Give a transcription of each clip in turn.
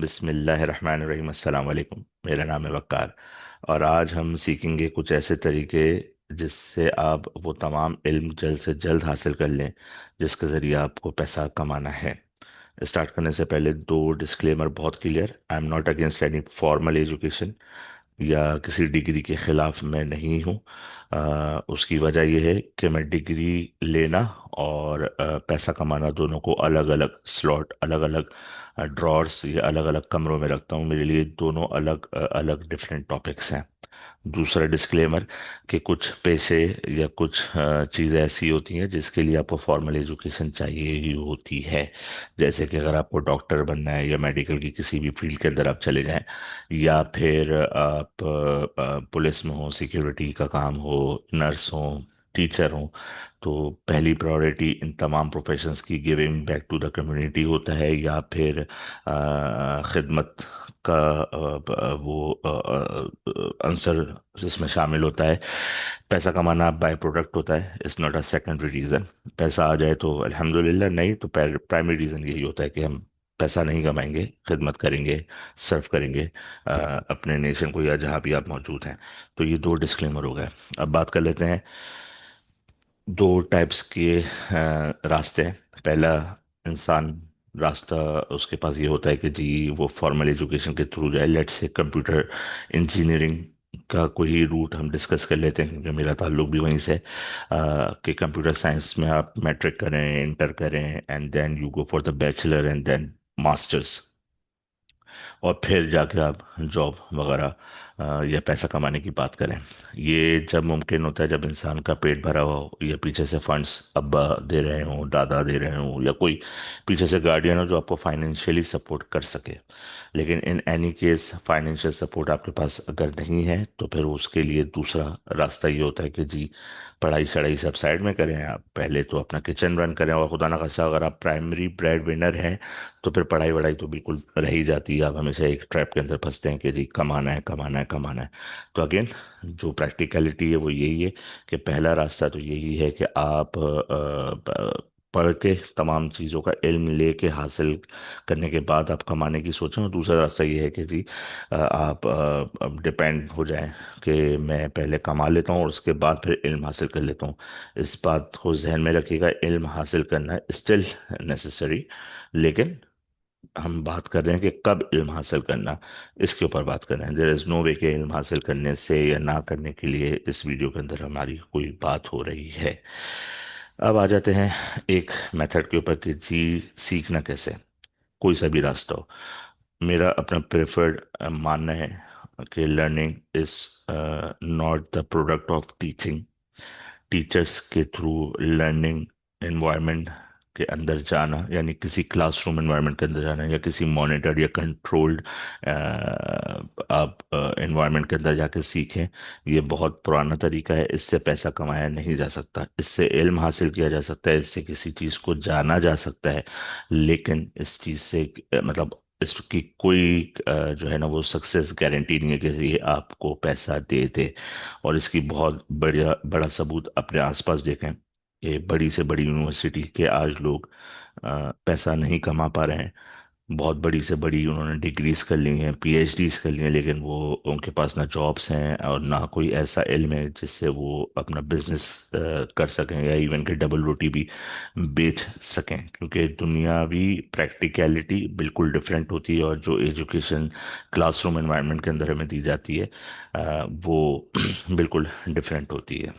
बिस्मिल्लाहिर्रहमानिर्रहीम, अस्सलाम वालेकुम। मेरा नाम है वक्कार और आज हम सीखेंगे कुछ ऐसे तरीके जिससे आप वो तमाम इल्म जल्द से जल्द हासिल कर लें जिसके ज़रिए आपको पैसा कमाना है। स्टार्ट करने से पहले दो डिस्क्लेमर बहुत clear. I am not against any formal education या किसी डिग्री के ख़िलाफ़ मैं नहीं हूँ। उसकी वजह यह है कि मैं डिग्री लेना और पैसा कमाना दोनों को अलग अलग स्लॉट, अलग अलग ड्रॉर्स या अलग अलग कमरों में रखता हूँ। मेरे लिए दोनों अलग अलग डिफरेंट टॉपिक्स हैं। दूसरा डिस्क्लेमर कि कुछ पेशे या कुछ चीज़ें ऐसी होती हैं जिसके लिए आपको फॉर्मल एजुकेशन चाहिए ही होती है। जैसे कि अगर आपको डॉक्टर बनना है या मेडिकल की किसी भी फील्ड के अंदर आप चले जाएं, या फिर आप पुलिस में हो, सिक्योरिटी का काम हो, नर्स हो, टीचर हो, तो पहली प्रायोरिटी इन तमाम प्रोफेशंस की giving back to the community होता है, या फिर खिदमत का वो आंसर इसमें शामिल होता है। पैसा कमाना बाय प्रोडक्ट होता है, it's not a secondary reason. पैसा आ जाए तो अल्हम्दुलिल्लाह, नहीं तो प्राइमरी रीज़न यही होता है कि हम पैसा नहीं कमाएंगे, खिदमत करेंगे, सर्व करेंगे अ, अपने नेशन को या जहाँ भी आप मौजूद हैं। तो ये दो डिस्क्लेमर हो गए। अब बात कर लेते हैं दो टाइप्स के रास्ते हैं। पहला इंसान रास्ता उसके पास ये होता है कि जी वो फॉर्मल एजुकेशन के थ्रू जाए। लेट्स से कंप्यूटर इंजीनियरिंग का कोई रूट हम डिस्कस कर लेते हैं क्योंकि मेरा ताल्लुक भी वहीं से है। कि कंप्यूटर साइंस में आप मैट्रिक करें, इंटर करें, and then you go for the bachelor and then masters, और फिर जाके आप जॉब वगैरह या पैसा कमाने की बात करें। ये जब मुमकिन होता है जब इंसान का पेट भरा हो या पीछे से फंड्स अब्बा दे रहे हों, दादा दे रहे हों, या कोई पीछे से गार्डियन हो जो आपको फाइनेंशियली सपोर्ट कर सके। लेकिन in any case financial support आपके पास अगर नहीं है तो फिर उसके लिए दूसरा रास्ता ये होता है कि जी पढ़ाई शढ़ाई सब साइड में करें, आप पहले तो अपना किचन रन करें, और खुदा ना खास्ता अगर आप प्राइमरी ब्रेड विनर हैं तो फिर पढ़ाई वढ़ाई तो बिल्कुल रह ही जाती है। आप हमेशा एक ट्रैप के अंदर फंसते हैं कि जी कमाना है, कमाना है, कमाना है। तो अगेन जो प्रैक्टिकलिटी है वो यही है कि पहला रास्ता तो यही है कि आप पढ़ के तमाम चीज़ों का इल्म लेके हासिल करने के बाद आप कमाने की सोचें। और दूसरा रास्ता ये है कि जी आप अब डिपेंड हो जाएं कि मैं पहले कमा लेता हूँ और उसके बाद फिर इल्म हासिल कर लेता हूँ। इस बात को जहन में रखिएगा, इल्म हासिल करना स्टिल नेसेसरी, लेकिन हम बात कर रहे हैं कि कब इल्म हासिल करना, इसके ऊपर बात कर रहे हैं। देयर इज़ नो वे कि इल्म हासिल करने से या ना करने के लिए इस वीडियो के अंदर हमारी कोई बात हो रही है। अब आ जाते हैं एक मेथड के ऊपर कि जी सीखना कैसे, कोई सा भी रास्ता हो। मेरा अपना प्रेफर्ड मानना है कि learning is not the product of teaching. Teachers के थ्रू लर्निंग एनवायरनमेंट के अंदर जाना, यानी किसी क्लासरूम एनवायरनमेंट के अंदर जाना, या किसी मॉनिटर या कंट्रोल्ड आप एनवायरनमेंट के अंदर जाकर सीखें, ये बहुत पुराना तरीका है। इससे पैसा कमाया नहीं जा सकता, इससे इल्म हासिल किया जा सकता है, इससे किसी चीज़ को जाना जा सकता है, लेकिन इस चीज़ से मतलब इसकी कोई जो है ना वो सक्सेस गारंटी नहीं है कि ये आपको पैसा दे दे। और इसकी बहुत बढ़िया बड़ा सबूत अपने आसपास देखें कि बड़ी से बड़ी यूनिवर्सिटी के आज लोग पैसा नहीं कमा पा रहे हैं। बहुत बड़ी से बड़ी उन्होंने डिग्रीज कर ली हैं, पीएचडीज कर ली हैं, लेकिन वो उनके पास ना जॉब्स हैं और ना कोई ऐसा इल्म है जिससे वो अपना बिजनेस कर सकें या इवन के डबल रोटी भी बेच सकें। क्योंकि दुनियावी प्रैक्टिकलिटी बिल्कुल डिफरेंट होती है, और जो एजुकेशन क्लासरूम एनवायरनमेंट के अंदर हमें दी जाती है वो बिल्कुल डिफरेंट होती है।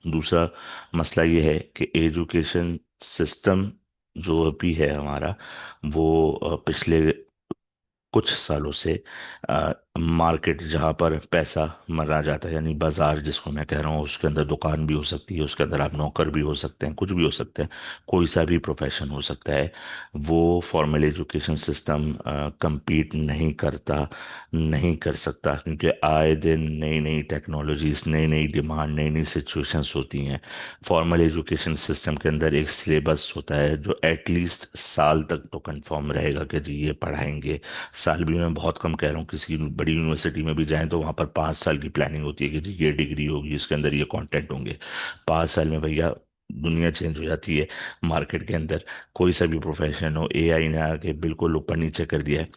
दूसरा मसला ये है कि एजुकेशन सिस्टम जो अभी है हमारा, वो पिछले कुछ सालों से मार्केट जहाँ पर पैसा मरा जाता है, यानी बाजार जिसको मैं कह रहा हूँ, उसके अंदर दुकान भी हो सकती है, उसके अंदर आप नौकर भी हो सकते हैं, कुछ भी हो सकते हैं, कोई सा भी प्रोफेशन हो सकता है। वो फॉर्मल एजुकेशन सिस्टम compete नहीं करता, नहीं कर सकता, क्योंकि आए दिन नई नई टेक्नोलॉजीज, नई नई डिमांड, नई नई सिचुएशंस होती हैं। फॉर्मल एजुकेशन सिस्टम के अंदर एक सिलेबस होता है जो एटलीस्ट साल तक तो कंफर्म रहेगा कि जी ये पढ़ाएंगे। साल भी मैं बहुत कम कह रहा हूँ, किसी बड़ी यूनिवर्सिटी में भी जाएं तो वहाँ पर 5 साल की प्लानिंग होती है कि जी ये डिग्री होगी, इसके अंदर ये कंटेंट होंगे। 5 साल में भैया दुनिया चेंज हो जाती है। मार्केट के अंदर कोई सा भी प्रोफेशन हो, एआई ने आके बिल्कुल ऊपर नीचे कर दिया है।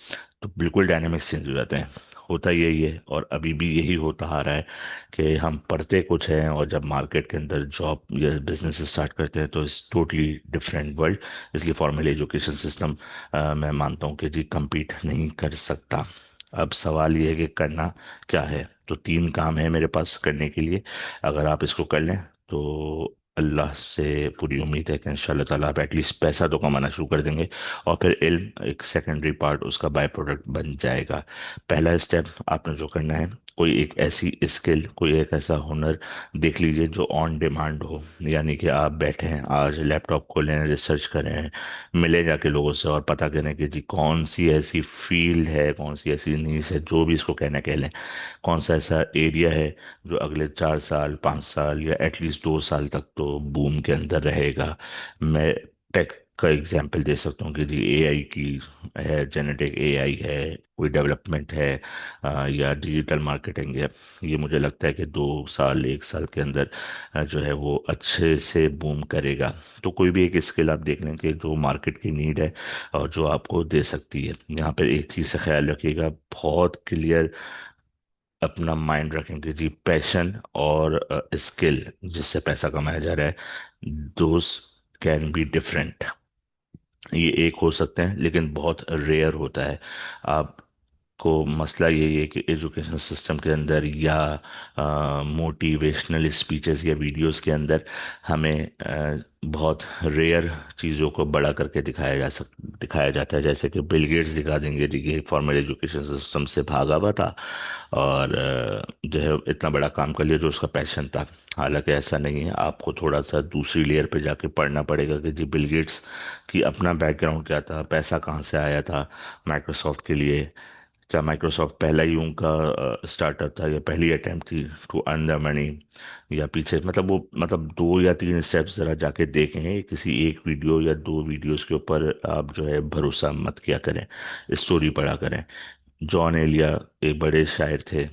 तो बिल्कुल डायनामिक्स चेंज हो जाते हैं। होता यही है और अभी भी यही होता आ रहा है कि हम पढ़ते कुछ हैं और जब मार्केट के अंदर जॉब या बिजनेस स्टार्ट करते हैं तो इट्स टोटली डिफरेंट वर्ल्ड। इसलिए फॉर्मल एजुकेशन सिस्टम मैं मानता हूँ कि जी compete नहीं कर सकता। अब सवाल ये है कि करना क्या है। तो तीन काम है मेरे पास करने के लिए। अगर आप इसको कर लें तो अल्लाह से पूरी उम्मीद है कि इंशाल्लाह ताला आप एटलीस्ट पैसा तो कमाना शुरू कर देंगे। और फिर इल्म एक सेकेंडरी पार्ट, उसका बाय प्रोडक्ट बन जाएगा। पहला स्टेप आपने जो करना है, कोई एक ऐसी स्किल, कोई एक ऐसा हुनर देख लीजिए जो ऑन डिमांड हो। यानी कि आप बैठे हैं, आज लैपटॉप खोलें, रिसर्च करें, मिले जाके लोगों से और पता करें कि जी कौन सी ऐसी फील्ड है, कौन सी ऐसी नीश है, जो भी इसको कहना कह लें, कौन सा ऐसा एरिया है जो अगले 4 साल 5 साल या एटलीस्ट 2 साल तक तो बूम के अंदर रहेगा। मैं टेक का एग्जांपल दे सकता हूँ कि जी एआई की है, जेनेटिक एआई है, कोई डेवलपमेंट है, या डिजिटल मार्केटिंग है। ये मुझे लगता है कि 2 साल 1 साल के अंदर जो है वो अच्छे से बूम करेगा। तो कोई भी एक स्किल आप देख लें कि जो मार्केट की नीड है और जो आपको दे सकती है। यहाँ पर एक चीज़ से ख्याल रखिएगा, बहुत क्लियर अपना माइंड रखेंगे जी, पैशन और स्किल जिससे पैसा कमाया जा रहा है, दोज कैन बी डिफरेंट। ये एक हो सकते हैं लेकिन बहुत रेयर होता है। आप को मसला यही है कि एजुकेशन सिस्टम के अंदर या मोटिवेशनल स्पीचेस या वीडियोस के अंदर हमें बहुत रेयर चीज़ों को बड़ा करके दिखाया जाता है। जैसे कि बिल गेट्स दिखा देंगे जी कि फॉर्मल एजुकेशन सिस्टम से भागा हुआ था और जो है इतना बड़ा काम कर लिया जो उसका पैशन था। हालांकि ऐसा नहीं है, आपको थोड़ा सा दूसरी लेयर पे जाके पढ़ना पड़ेगा कि जी बिल गेट्स की अपना बैकग्राउंड क्या था, पैसा कहाँ से आया था माइक्रोसॉफ्ट के लिए। क्या माइक्रोसॉफ्ट पहला ही उनका स्टार्टअप था या पहली अटेम्प्ट थी टू अर्न द मनी, या पीछे मतलब वो मतलब 2 या 3 स्टेप्स ज़रा जाके देखें। किसी एक वीडियो या दो वीडियोस के ऊपर आप जो है भरोसा मत किया करें, स्टोरी पढ़ा करें। जॉन एलिया एक बड़े शायर थे,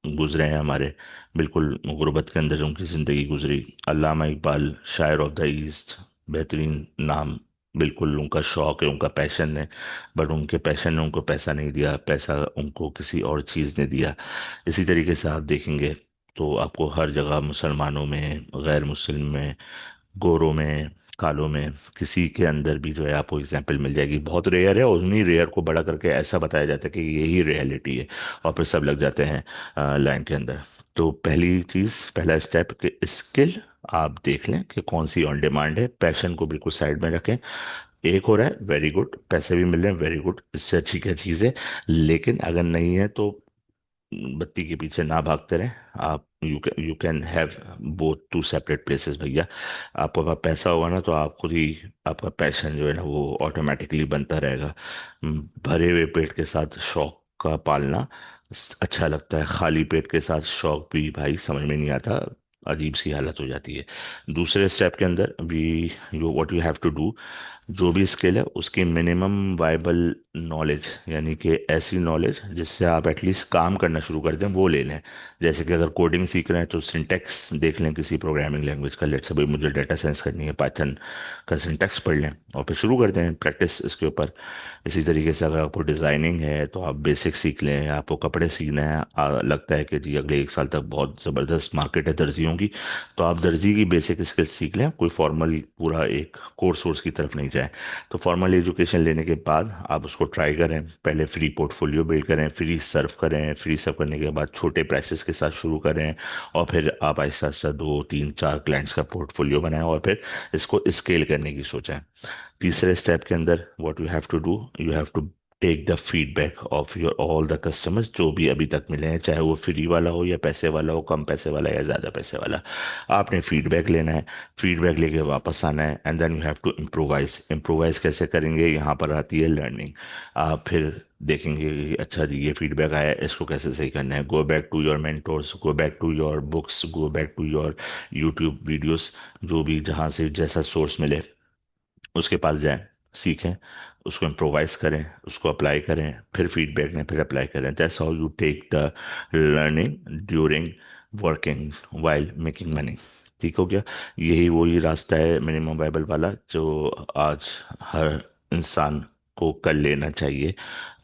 गुजरे हैं हमारे, बिल्कुल गुर्बत के अंदर उनकी ज़िंदगी गुजरी। अल्लामा इकबाल, शायर ऑफ द ईस्ट, बेहतरीन नाम। बिल्कुल उनका शौक है, उनका पैशन है, बट उनके पैशन ने उनको पैसा नहीं दिया, पैसा उनको किसी और चीज़ ने दिया। इसी तरीके से आप देखेंगे तो आपको हर जगह, मुसलमानों में, गैर मुस्लिम में, गोरों में, कालों में, किसी के अंदर भी जो है आपको एग्जाम्पल मिल जाएगी। बहुत रेयर है और उन्हीं रेयर को बड़ा करके ऐसा बताया जाता है कि यही रियलिटी है, और फिर सब लग जाते हैं लाइन के अंदर। तो पहली चीज़, पहला स्टेप कि स्किल आप देख लें कि कौन सी ऑन डिमांड है, पैशन को बिल्कुल साइड में रखें। एक हो रहा है वेरी गुड, पैसे भी मिल रहे हैं वेरी गुड, इससे अच्छी क्या चीज़ है। लेकिन अगर नहीं है तो बत्ती के पीछे ना भागते रहें। आप you can have both two separate places भैया। आपके पास पैसा होगा ना तो आप खुद ही, आपका पैशन जो है ना वो ऑटोमेटिकली बनता रहेगा। भरे हुए पेट के साथ शौक का पालना अच्छा लगता है, खाली पेट के साथ शौक भी भाई समझ में नहीं आता, अजीब सी हालत हो जाती है। दूसरे स्टेप के अंदर भी you what you have to do, जो भी स्किल है उसकी मिनिमम वाइबल नॉलेज, यानी कि ऐसी नॉलेज जिससे आप एटलीस्ट काम करना शुरू कर दें, वो ले लें। जैसे कि अगर कोडिंग सीख रहे हैं तो सिंटेक्स देख लें किसी प्रोग्रामिंग लैंग्वेज का। लेट्स से भाई मुझे डेटा साइंस करनी है, पाइथन का सिंटेक्स पढ़ लें और फिर शुरू कर दें प्रैक्टिस इसके ऊपर। इसी तरीके से अगर आपको डिज़ाइनिंग है तो आप बेसिक सीख लें। आपको कपड़े सीखना है, लगता है कि जी अगले 1 साल तक बहुत ज़बरदस्त मार्केट है दर्जियों की, तो आप दर्जी की बेसिक स्किल्स सीख लें। कोई फॉर्मल पूरा एक कोर्स वोर्स की तरफ नहीं जाए। तो फॉर्मल एजुकेशन लेने के बाद आप उसको ट्राई करें, पहले फ्री पोर्टफोलियो बिल्ड करें, फ्री सर्व करें, फ्री सर्व करने के बाद छोटे प्राइसेस के साथ शुरू करें, और फिर आप आहिस्ता आहिस्ता 2 3 4 क्लाइंट्स का पोर्टफोलियो बनाएं और फिर इसको स्केल करने की सोचें। तीसरे स्टेप के अंदर what you have to do, you have to take the feedback of your all the customers जो भी अभी तक मिले हैं, चाहे वो फ्री वाला हो या पैसे वाला हो, कम पैसे वाला या ज़्यादा पैसे वाला। आपने फीडबैक लेना है, फीडबैक लेके वापस आना है, and then you have to improvise. Improvise कैसे करेंगे, यहाँ पर आती है लर्निंग। आप फिर देखेंगे कि अच्छा जी ये फीडबैक आया, इसको कैसे सही करना है। Go back to your mentors, go back to your books, go back to your YouTube videos, जो भी जहाँ से जैसा सोर्स मिले उसके पास जाएं, सीखें, उसको इम्प्रोवाइज करें, उसको अप्लाई करें, फिर फीडबैक लें, फिर अप्लाई करें। That's how you take the learning during working while making money. ठीक हो गया। यही वही रास्ता है मिनिमम वाइबल वाला जो आज हर इंसान को कर लेना चाहिए।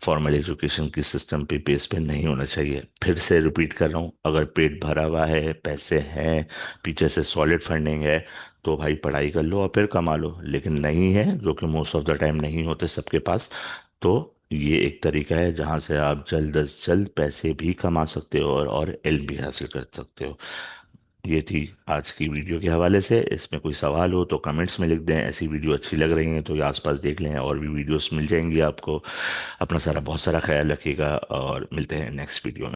फॉर्मल एजुकेशन की सिस्टम पे बेस पे नहीं होना चाहिए। फिर से रिपीट कर रहा हूँ, अगर पेट भरा हुआ है, पैसे हैं, पीछे से सॉलिड फंडिंग है, तो भाई पढ़ाई कर लो और फिर कमा लो। लेकिन नहीं है, जो कि मोस्ट ऑफ द टाइम नहीं होते सबके पास, तो ये एक तरीका है जहाँ से आप जल्द अज जल्द पैसे भी कमा सकते हो और इल्म भी हासिल कर सकते हो। ये थी आज की वीडियो के हवाले से। इसमें कोई सवाल हो तो कमेंट्स में लिख दें। ऐसी वीडियो अच्छी लग रही है तो ये आसपास देख लें, और भी वीडियोस मिल जाएंगी आपको। अपना सारा बहुत सारा ख्याल रखिएगा और मिलते हैं नेक्स्ट वीडियो में।